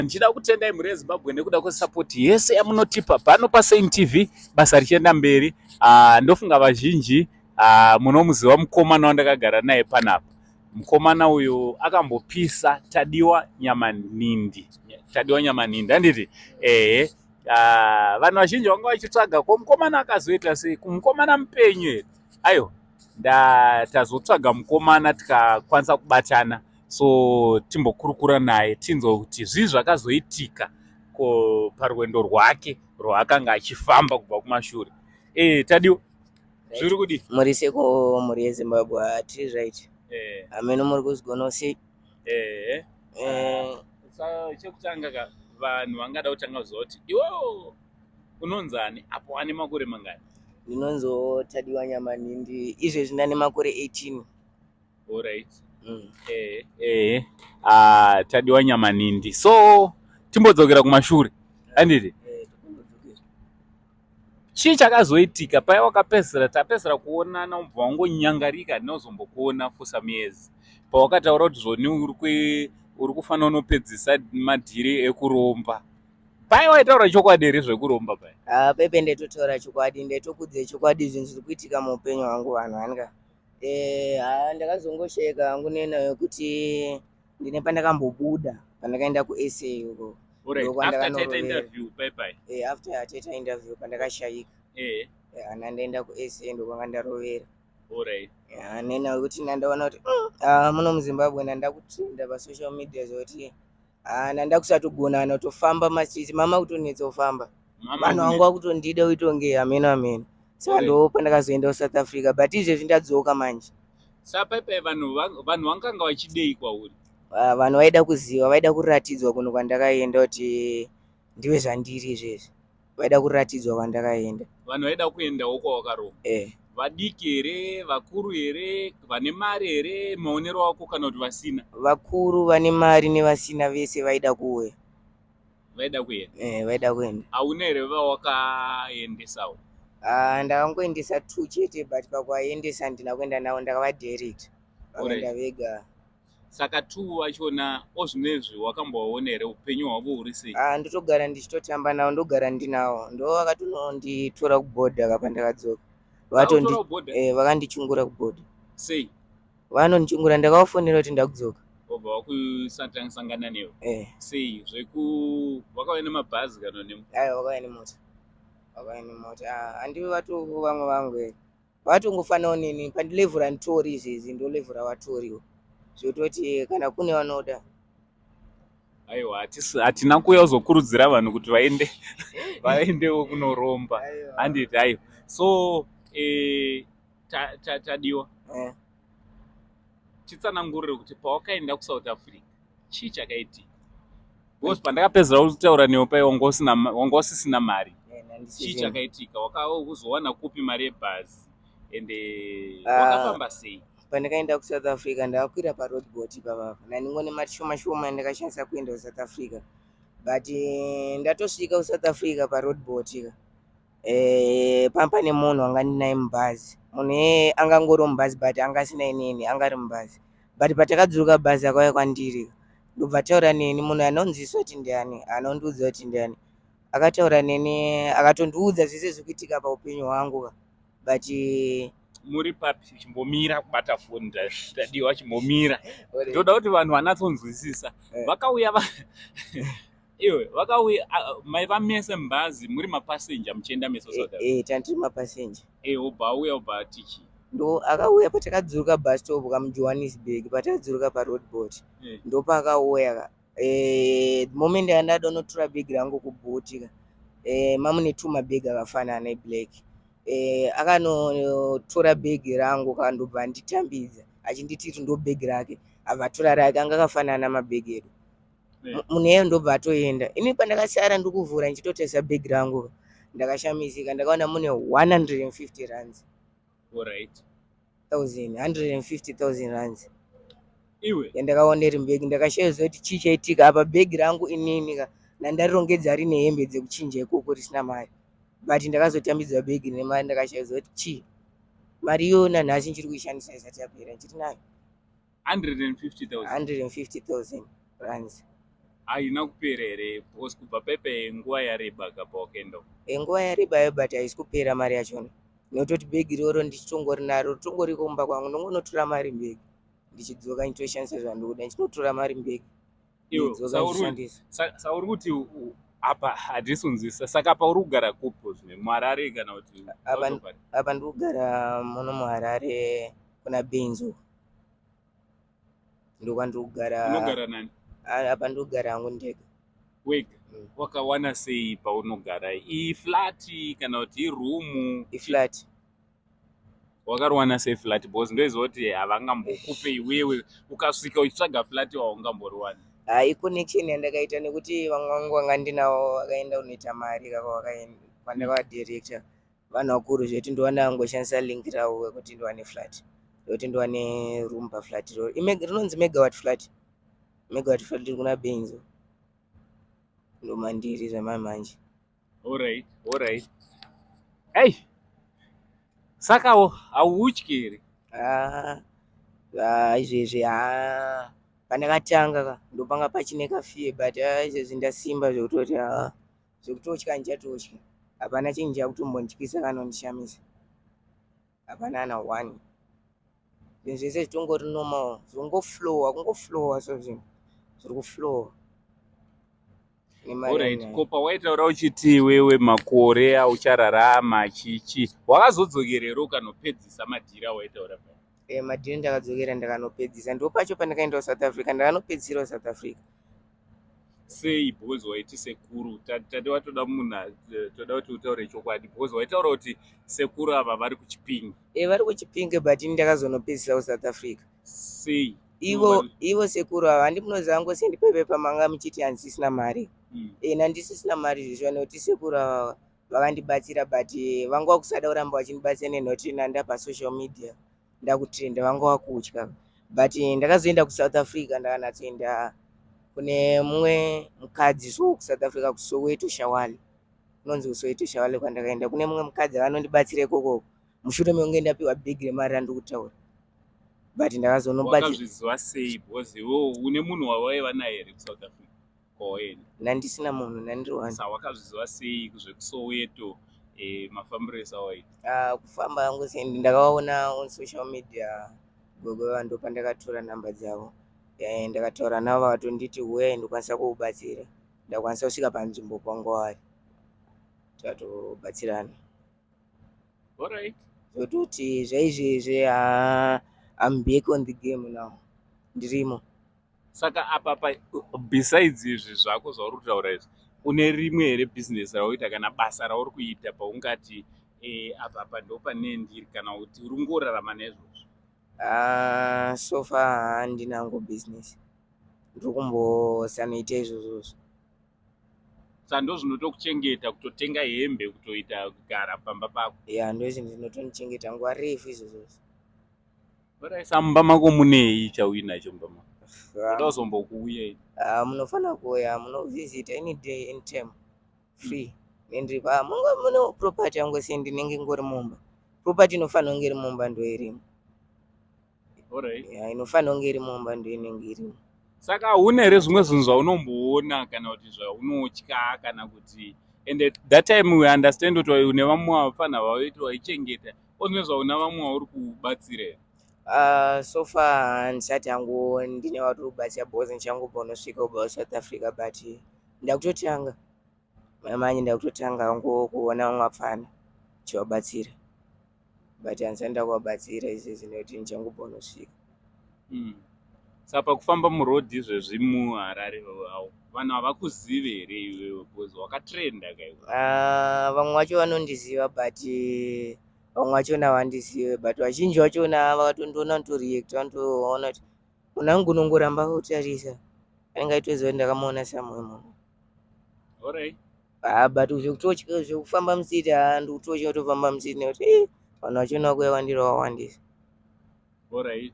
Ndichida kutendai muri Zimbabwe nekuda kwesapoti yese yamunotipa pano paSain TV. Basa richienda mberi. Ndofunga vazhinji munomuziva mukomana wandakagara naye panapa. Mukomana uyu akambopisa Tadiwa Nyamanindi. Handiti? Vanhu vazhinji vanga vachitsvaga ko mukomana akazoita sei, kumukomana mupenyu here. Aiwa, tazotsvaga mukomana tikakwanisa kubatana. So timbokurukura naye tinzwa kuti zvii zvakazoitika parwendo rwake rwaakanga achifamba kubva kumashure. Tadiwa, zviri kudii? Muri seko muri yeZimbabwe tiri right. Ameno muri kuzigona sei? Chekutanga vanhu vangada kutanga kuziva kuti iwewo unonzani apo ane makore mangani? Ndinonzo Tadiwa Nyamanindi, izvezvi ndane makore 18. Alright. Tadiwa Nyamanindi. So timbodzokera kumashure. Handiti? Chii chakazoitika paya wakapedzera tapedzera kuonana ubva wangonyangarika ndinozombokuona for some years. Pawakataura kuti zvoni uri kufanira unopedzisa madhiri ekuromba. Paya waitaura chokwadi here zvekuromba paya? Pepe ndetotaura chokwadi, ndetokudze chokwadi zvinhu zviri kuitika muupenyu hwangu vanhu vanga. Ndakazongosheka hangu nenayo kuti ndine pandakambobuda pandakaenda kuSA uko. After taita interview bye. After taita interview pandakashayika. Nandaenda kuSA ndokwanga ndarovera. Alright. Nenayo kuti nandaona kuti muno muZimbabwe nandakutrenda pasocial media zoti nandakusatogona notofamba mastreet mama kutonetsa kufamba. Vanhu vangu vakutondida uitonge ameno. Saka ndo pandakazoenda kuSouth Africa, but izvezvi ndadzoka manje. Sapepe vanhu vakanga vachidei kwauri? Vanhu vaida kuziva, vaida kuratidzwa kuno kwandakaenda kuti ndiwe zvandiri izvezvi. Vaida kuratidzwa kwandakaenda. Vanhu vaida kuendawo kwawakaroma? Vadiki here, vakuru here, vane mari here, maonero ako kana kuti vasina? Vakuru, vane mari nevasina vese vaida kuuya. Vaida kuenda? Vaida kuenda. Hauna here vawakaendesawo? Ndakangoendesa 2 chete, but pakuvaendesa ndina kuenda navo ndakavadirect. Vakaenda vega. Saka 2 vachona ozvinezvi wakambovaona here upenyu hwavo huri sei? Ndotogara ndichitotamba navo, ndogara ndinavo. Ndo vakatononditora kubhodha apa ndakadzoka. Vakandichungura kubhodha. Sei? Vanondichungura, ndakavafonera kuti ndakudzoka. Obva vakusangana nevo? Sei? Vakauya nemabhazi kana nemo? Vakauya nemota. Handivi vato vamwe vangu vatongofanawo neni pandilevhura nditori izvezvi ndo levhura vatoriwo zvototi kana kune vanoda. Aiwa, hatina kuuya kuzokurudzira vanhu kuti vaendewo kunoromba. Handiti? Aiwa. So Tadiwa, chitsanangurire kuti pawakaenda kuSouth Africa chii chakaitika? Because pandakapedzera kutaura newe paya wanga usisina mari. Chii chakaitika? Wakazowana kupi mari yebhazi ende wakafamba sei? Pandakaenda kuSouth Africa ndakakwira paroadboat ipapa. Naningone mari shoma ndakashandisa kuenda kuSouth Africa. But ndatosvika kuSouth Africa paroadboat pane munhu anga ndinaye mubhazi. Munhu angangori mubhazi but anga asina inini, angari mubhazi. But patakadzoka bhazi akauya kwandiri. Ndobva taura neni munhu anonzi Swati ndiani, anondiudza kuti ndiani. Akataura neni akatondiudza zvese zvikuitika paupenyu hwangu. But muri papi chimbomira kubata foni Tadiwa chimbomira. Ndoda kuti vanhu vanatsonzwisisa. Vakauya vakauya maiva mese mubhazi muri mapassenger muchienda mese South Africa? Tandiri mapassenger. Ubva auya ubva tichi? Ndo akauya patakadzoka bus stop kamuJohannesburg, patakadzoka paroadboat. Ndo paakauya moment yandada notora bhegi rangu kubhoti mamune 2 mabhegi akafanana eblack. Akanotora bhegi rangu kandobva anditambidza achinditi ndo bhegi rake, avatora rake anga akafanana mabhegi edu. Munhu iye ndobva atoenda. Ini pandakasara ndikuvhura ndichitotesa bhegi rangu ndakashamisika, ndakaona mune 150 rands. Alright. 150,000 rands. Iwe yandakaona iri mbeki, ndakashayizwa kuti chii chaitika apa. Bhegi rangu inini nandarirongedza rine hembe dzekuchinja ikoko risina mari, but ndakazotambidzwa bhegi nemari. Ndakashayizwa kuti chii mari iyona nhasi nchiri kuishandisa isati yapera, nchiti nayo 150,000 150,000 rands. haina kupera here because kubva pepe nguva yareba kapa wakaenda nguva yarebayo but haisi kupera mari yachona nototi bhegi iroro ndichitongori naro tongori kumba kwangu ndongonotora mari mbegi ndichidzoka nditoshandisa zvandoda ndichinotora mari mbegi ndidzoka ndishandisa. sauri kuti apa hatisunzisa saka pauri kugara kupo zvine muharare kana kuti apa ndiri kugara muno muharare kuna benzo ndokwandiri kugara. Unogara nani? Apa ndiri kugara hangu ndega. Wega? Wakawana sei paunogara? Iflati kana kuti irumu? Iflati. Wakawana sei flati? Because ndoiziva kuti havangambokupe iwewe ukasvika uchitsvaga flati waungamboriwana. Connection yandakaita nekuti vamwe vangu vanga ndinavo vakaenda kunoita mari pandakava director vanhu vakuru zvekuti ndowana angoshandisa link ravo kuti ndiwane flat ndokuti ndiwane room paflat rinonzi megawatt flat riri kuna benzo ndomandiri zvamamanje. Alright. Hey, saka hauutyi here? Izvezvi pandakatanga ndopanga pachine kafie but izvezvi ndasimba zvekutoti zvekutotya ndichatotya hapana chinhu chakutombondityisa kana kundishamisa hapana ana one zvinhu zvese zvitongori normal kungoflowa so zvinhu zviri kuflowa. Alright, ko pawaitaura uchiti wewe makore auchararama chichi wakazodzokerero ukanopedzisa madhiri awaitaura pa? Madhiri ndakadzokera ndakanopedzisa ndo pacho pandakaenda South Africa ndakanopedzisira South Africa. Sei? Because waiti sekuru tati watoda munhu toda kuti utaure chokwadi because waitaura kuti sekuru ava vari kuchipinge. Vari kuchipinge but ndakazonopedzisa South Africa. Sei? Ivo sekuru ava handimunoziva ngosendipepe pamanga muchiti handisisina mari. Nandisisina mari zvishwa nekuti sekuru ava vakandibatsira but vanga vakusada kuramba vachindibatsira nenoti ndapa social media ndakutrenda vanga vakutya but ndakazoenda kuSouth Africa ndakanatsoenda kune mumwe mukadzi so kuSouth Africa kuSoweto Shawale unonzi kuSoweto Shawale kwandakaenda kune mumwe mukadzi akanondibatsira ikoko mushure mekunge ndapiwa bhegi remari randikutaura but ndakazonobatsira. Wakazviziva sei because iwewe une munhu wawaiva naye here kuSouth Africa kwawaenda? Nandisina munhu nandiriwani. Saka wakazviziva sei zvekuSoweto mafambiro esawaita? Kufamba hangu sendi ndakaona on social media gogo ndo pandakatora namba dzavo ndakataura navo vakatonditi uye ndokwanisa kuubatsira ndakwanisa kusvika panzvimbo pangu vari tatobatsirana. Alright. Zvototi zvaizvezve I'm back on the game now ndirimo. Saka apa besides izvi zvako zvauri kutaura izvi une rimwe here business rauita kana basa rauri kuita paungati apa ndo pane ndiri kana kuti uri ngorarama nezvozvo? So far handinango business ndiri kumbosanoita izvozvozvo. Saka ndo zvinotokuchengeta kutotenga hembe kutoita kugara pamba pako? Ndozvinhu zvinotondichengeta nguva refu izvozvozvo. Samba mako munei chauinacho mba mako? Toda kuzombokuuya munofanira kuuya munovisit any day any time free nendiripa muno property yangu sendi ndinenge ngori mumba property inofanira kunge iri mumba ndo irimo. Alright. Inofanira kunge iri mumba ndo inenge irimo. Saka une here zvimwe zvinhu zvaunomboona kana kuti zvaunotya kana kuti and that time we understand kuti une vamwe vafanira vaiti waichengeta ozvine zvauna vamwe vauri kubatsira here? So far handisati hangu ndine vatiri kubatsira because ndichangobva unosvika kubva South Africa but ndakutotanga mamanye ndakutotanga hangu kuona vamwe vapfana chivabatsira but handisati ndakuvabatsira izvezvi nekuti ndichangobva unosvika. Saka pakufamba murodhi izvezvi muHarare vanhu havakuzive here iwewe because wakatrenda kaiwe? Vamwe vacho vanondiziva but vamwe vachona havandizive but vazhinji vachona vakatondiona notoreact vanotoona kuti munhu angu unongoramba kutarisa anenge aitoziva kuti ndakamuona samwe munhu. Alright. But zvekutotya zvekufamba musiti handikutotya kutofamba musiti nekuti vanhu vachona kuya vandira wawandisa. Alright.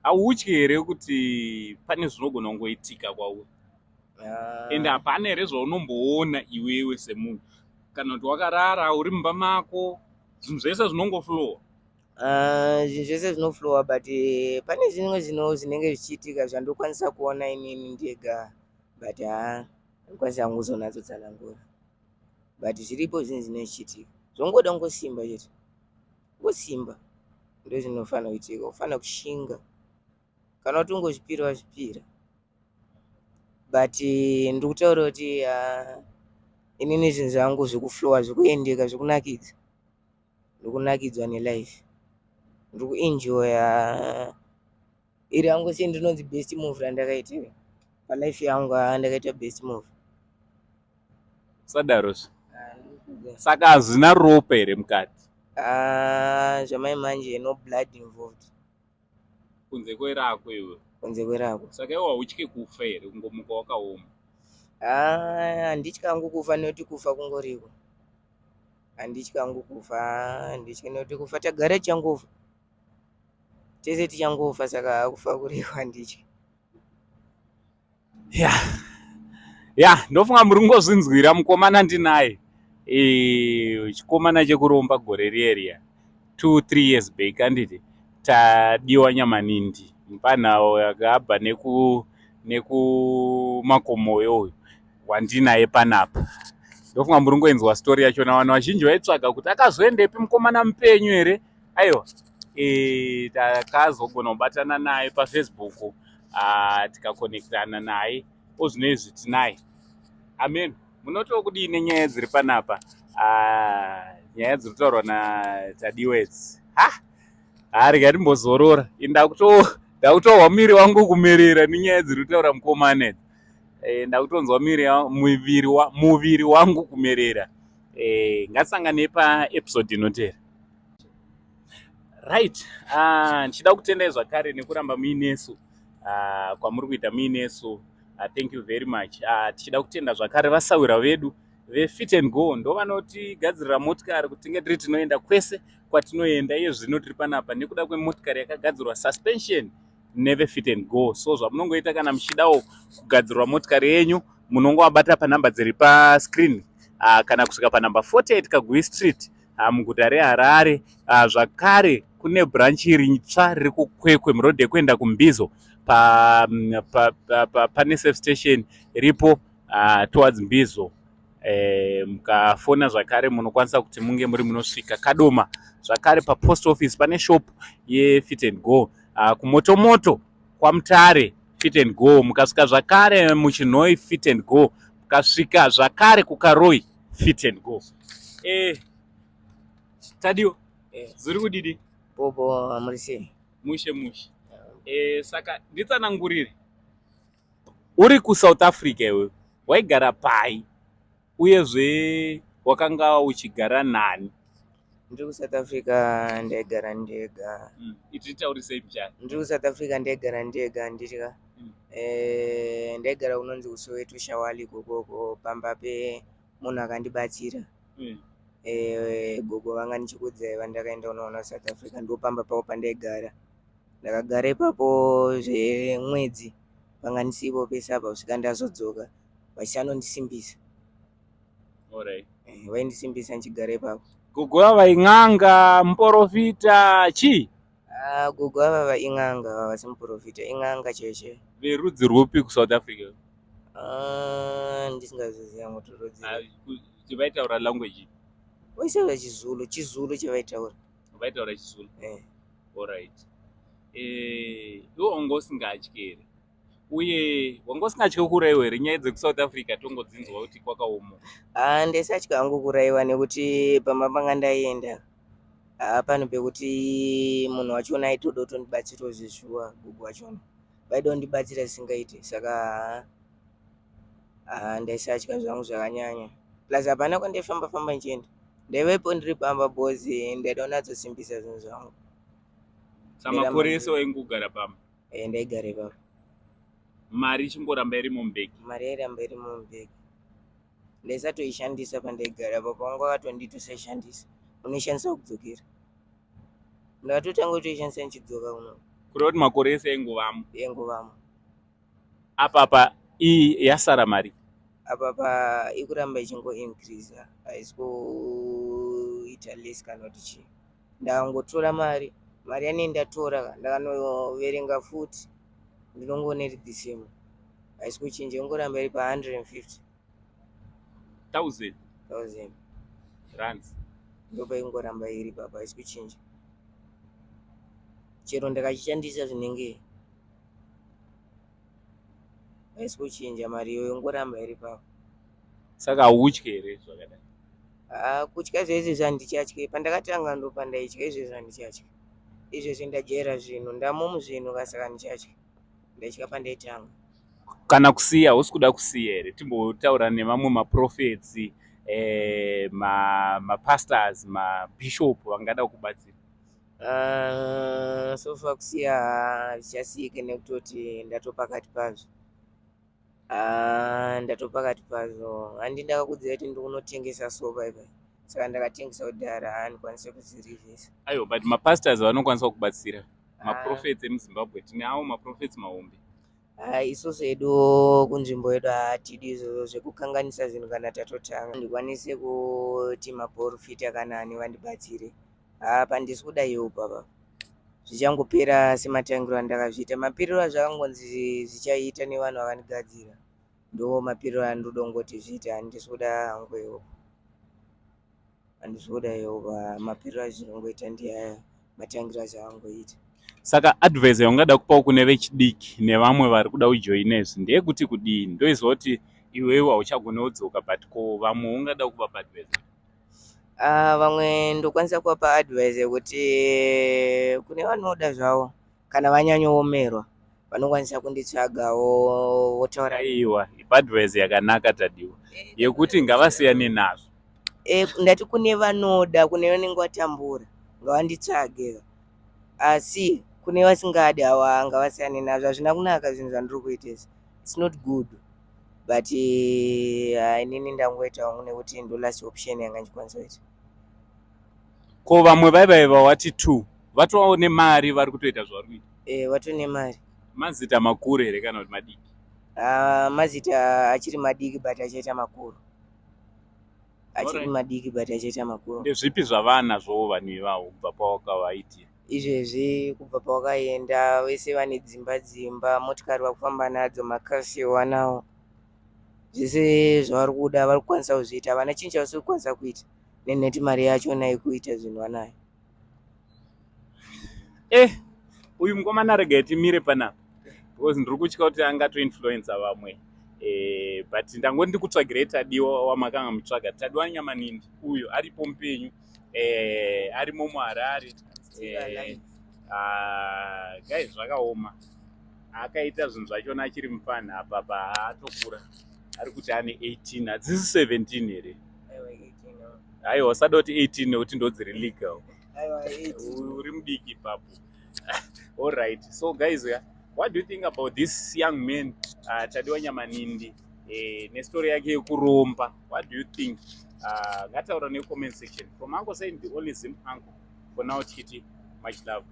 Hautyi here kuti pane zvinogona kungoitika kwauri? And hapana here zvaunomboona iwewe semunhu kana kuti wakarara uri mumba mako zvinhu zvese zvinongoflowa? Zvinhu zvese zvinoflowa but pane zvimwe zvinenge zvichiitika zvandokwanisa kuona inini ndega but ndokwanisa kuzonatsotsangura but zviripo zvinhu zvinenge zvichiitika zvongoda kungosimba chete ngosimba ndo zvinofanira kuitika ufanira kushinga kana kuti ungozvipira wazvipira but ndikutaura kuti inini zvinhu zvangu zvikuflowa zvikuendeka zvikunakidza ndikunakidzwa nelife ndikuenjoya iri yangu sei ndinonzi best move randakaita palife yangu ndakaita best move sadarozvo saka hazvina ropa here mukati zvamai manje no blood involved kunze kwerako iwe kunze kwerako saka iwe hautyi kufa here kungomuka wakaoma handityangu kufa nekuti kufa kungoriko handityangu kufa handityi nekuti kufa tagara tichangofa tese tichangofa saka kufa kuriko handityi ndofunga muri kungozvinzwira mukomana ndinaye chikomana chekuromba gore rieria 2-3 years back anditi tadiwa nyamanindi mupanhao yakabva nekumakomoyo uyu wandinaye panapa ndofunga muri ngoenzwa stori yachona vanhu vazhinji vaitsvaga kuti akazoendepi mukomana mupenyu here aiwa takazogona kubatana naye pafacebook tikakonektana naye ozvinoizvi tinaye amen munotiwo kudini nyaya dziri panapa nyaya dziri kutaurwa natadiwa idzi rikatimbozorora ndakutohwa muviri wangu kumerera nenyaya dziri kutaura mukomana idzi ndakutonzwa muviri wangu kumerera ngatisanganei paepisode inotera right ndichida kutendai zvakare nekuramba muinesu kwamuri kuita muinesu thank you very much tichida kutenda zvakare vasawira vedu veFit and Go ndo vanotigadzirira motikari kuti tinge tiri tinoenda kwese kwatinoenda iye zvino tiri panapa nekuda kwemotikari yakagadzirwa suspension neveFit and Go so zvamunongoita kana muchidawo kugadzirwa motikari yenyu munongovabata panhamba dziri pascreen kana kusvika panhamba 48 Kagui Street muguta reHarare zvakare kune branch ritsva riri kuKwekwe murodhi yekuenda kuMbizo pane safe station iripo towards Mbizo mukafona zvakare munokwanisa kuti munge muri munosvika Kadoma zvakare papost office pane shop yeFit and Go kumotomoto kwaMutare Fit and Go mukasvika zvakare muChinhoi Fit and Go mukasvika zvakare kuKaroi Fit and Go Tadiwa zviri kudidi bobo amuri sei mushe saka nditsanangurire uri kuSouth Africa iwe waigara pai uyezve wakanga uchigara nani ndiri kuSouth Africa ndaigara ndega ititaurisei mchana ndiri kuSouth Africa ndaigara ndega nditya ndaigara unonzi kuSoweto Shawali kokoko pamba pemunhu akandibatsira gogo vanga ndichikudzai vandakaenda unoona South Africa ndopamba pavo pandaigara ndakagara ipapo zvemwedzi panga ndisipo pese apa kusvika ndazodzoka vachanondisimbisa vaindisimbisa ndichigara ipapo gogo ava vaing'anga muprofita chii gogo ava vaing'anga vavasi muprofita ing'anga cheche verudzi rwupi kuSouth Africa ndisingazoziva kuti rudzi vaitaura language vaisava chizulu chevaitaura vaitaura chizulu alright iwe wanga usingatyi here uye wanga usingatyi kuraiwa here nyaya dzekuSouth Africa tongodzinzwa kuti kwakaoma ndesatya hangu kuraiwa nekuti pamba panga ndaenda pano pekuti munhu wachona aitoda kutondibatsirawo zvezviwa gugu wachona vaida kundibatsira zvisingaiti saka ndaisatya zvangu zvakanyanya plus hapana kwandaifamba nchienda ndaivepo ndiri pamba bhozi ndaida kunatsosimbisa zvinhu zvangu samakore ese waingogara pamba ndaigara ipapo mari ichingoramba iri mumubhegi mari yairamba iri mumubhegi ndaisatoishandisa pandaigara papo vanga vakatonditosaishandisa unoishandisa kudzokera ndakatotanga kutoishandisa ndichidzoka uno kureva kuti makore ese aingovamo apapa iyi yasara mari apapa ikuramba ichingo increase haisi kuita less kana kuti chii ndakangotora mari yanei ndatora ndakanoverenga futi ndinongoona iri the same, haisi kuchinja, ingoramba iri pa150,000 rands. ndopaingoramba iri papa, haisi kuchinja. Chero ndakachishandisa zvinenge haisi kuchinja, mari iyoyo ingoramba iri papa. Saka hautyi here zvakadai? Kutya zvezvi handichatyi, pandakatanga ndo pandaitya, izvezvi handichatyi. Izvezvi ndajaira zvinhu, ndamomu zvinhu kasaka handichatyi, ndaitya pandaitanga. Kana kusiya hausi kuda kusiya here? Timbotaura nemamwe maprofets, mapastors, mabishop vangada kubatsira. Sofa kusiya zvichasiyike nekutoti ndatopakati pazvo. Ndatopakati pazvo, handi ndakakudzira kuti ndikunotengesa sopa ipai, saka ndakatengesa kudhara, handikwanise kuzvirivhisa. Aiwa, but mapastors vanokwanisa kubatsira, maprofets emuZimbabwe tine avo maprofets mahombe. Isusu edu kunzvimbo yedu hatidi izvozvo zvekukanganisa zvinhu kana tatotanga. Ndikwanise kuti maprofita kana ani vandibatsire. Pandisi kuda iwo papa, zvichangopera sematangiro andakazviita. Mapiriro azvakangonzi zvichaita nevanhu vakandigadzira, ndo mapiriro andoda kungoti zviita. Handisi kuda hangu iwo, handisi kuda iwo, mapiriro azvinongoita ndiaya matangiro azvakangoita. Saka advice yaungada kupawo kune vechidiki nevamwe vari kuda kujoina izvi ndeyekuti kudini? Ndoizwa kuti iwewe hauchagone kudzoka, but ko vamwe ungada kuvapa advice? Vamwe ndokwanisa kuvapa advice yekuti kune vanoda zvavo, kana vanyanyoomerwa vanokwanisa kunditsvagawo votaura. Aiwa, advice yakanaka Tadiwa, yekuti ngavasiyane nazvo. Ndati kune vanoda, kune vanenge vatambura ngavanditsvage, asi kune vasingadi hawa ngavasiyane nazvo. Hazvina kunaka zvinhu zvandiri kuita izvi, it's not good, but inini ndangoitawo nekuti ndo last option yanga ndikwanisa kuita. Ko vamwe vaivaiva wati 2 vatovawo nemari vari kutoita zvavari kuita? Vatone mari. Mazita makuru here kana kuti madiki? Mazita achiri madiki but achaita makuru. Achiri madiki but achaita makuru. Ndezvipi zvavanazvo vanhu ivavo kubva pawakavaitira? Izvezvi kubva pawakaenda, vese vane dzimba, motikari vakufamba nadzo, makasi wanawo, zvese zvavari kuda vari kukwanisa kuzviita. Havana chinhu chavasi kukwanisa kuita neneti mari yachona yekuita zvinhu vanayo. Uyu mukomana regai timire panapa, because ndiri kutya kuti angatoinfluensa vamwe. But ndangoti ndikutsvagirei Tadiwa wamakanga mutsvaga. Tadiwa Nyamanindi uyu aripo mupenyu, arimo muHarare. Guys, zvakaoma. Akaita zvinhu zvachona achiri mufana apa paatokura. Ari kuti ane 18, hadzisi 17 here? Aiwa, usada kuti 18 nekuti ndodziri legal. Uri mudiki ipapo. All right. So guys, what do you think about this young man, Tadiwa Nyamanindi, nestory yake yekuromba? What do you think? Ngataura ne comment section. From Uncle saying the only Zim uncle. For now, Chiti, much love.